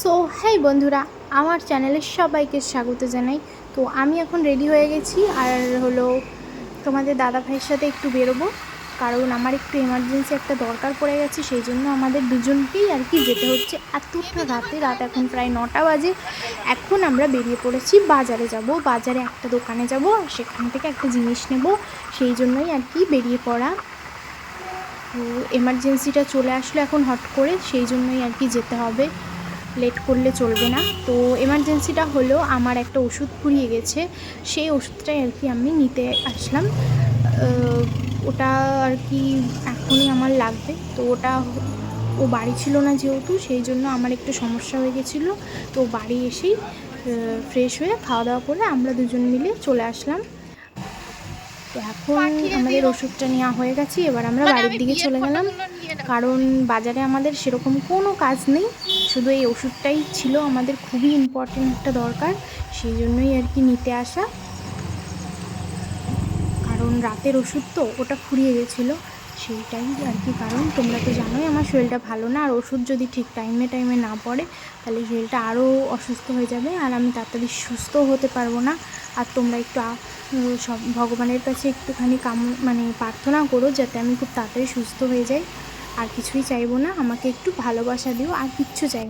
So হ্যাঁ বন্ধুরা, আমার চ্যানেলে সবাইকে স্বাগত জানাই। তো আমি এখন রেডি হয়ে গেছি আর হলো তোমাদের দাদা ভাইয়ের সাথে একটু বেরোবো, কারণ আমার একটু এমার্জেন্সি একটা দরকার পড়ে গেছে। সেই জন্য আমাদের দুজনকেই আর কি যেতে হচ্ছে এতটা রাতে। রাত এখন প্রায় 9টা বাজে। এখন আমরা বেরিয়ে পড়েছি, বাজারে যাব, বাজারে একটা দোকানে যাব আর সেখান থেকে একটা জিনিস নেব। সেই জন্যই আর কি বেরিয়ে পড়া। তো এমার্জেন্সিটা চলে আসলো এখন হট করে, সেই জন্যই আর কি যেতে হবে, লেট করলে চলবে না। তো এমার্জেন্সিটা হলো আমার একটা ওষুধ ফুরিয়ে গেছে, সেই ওষুধটাই আর কি আমি নিতে আসলাম। ওটা আর কি এখনই আমার লাগবে। তো ওটা ও বাড়ি ছিল না যেহেতু, সেই জন্য আমার একটু সমস্যা হয়ে গেছিলো। তো বাড়ি এসেই ফ্রেশ হয়ে খাওয়া দাওয়া করে আমরা দুজন মিলে চলে আসলাম। তো এখন আমাদের ওষুধটা নেওয়া হয়ে গেছে, এবার আমরা বাড়ির দিকে চলে গেলাম, কারণ বাজারে আমাদের সেরকম কোনো কাজ নেই, শুধু এই ওষুধটাই ছিল আমাদের খুবই ইম্পর্টেন্ট একটা দরকার। সেই জন্যই আর কি নিতে আসা, কারণ রাতের ওষুধ তো ওটা ফুরিয়ে গেছিলো, সেইটাই আর কি কারণ। তোমরা তো জানোই আমার শরীরটা ভালো না, আর ওষুধ যদি ঠিক টাইমে না পড়ে তাহলে শরীরটা আরও অসুস্থ হয়ে যাবে আর আমি তাড়াতাড়ি সুস্থও হতে পারবো না। আর তোমরা একটু সব ভগবানের কাছে একটুখানি প্রার্থনা করো যাতে আমি খুব তাড়াতাড়ি সুস্থ হয়ে যাই। আর কিছুই চাইবো না, আমাকে একটু ভালোবাসা দিও, আর কিচ্ছু চাই।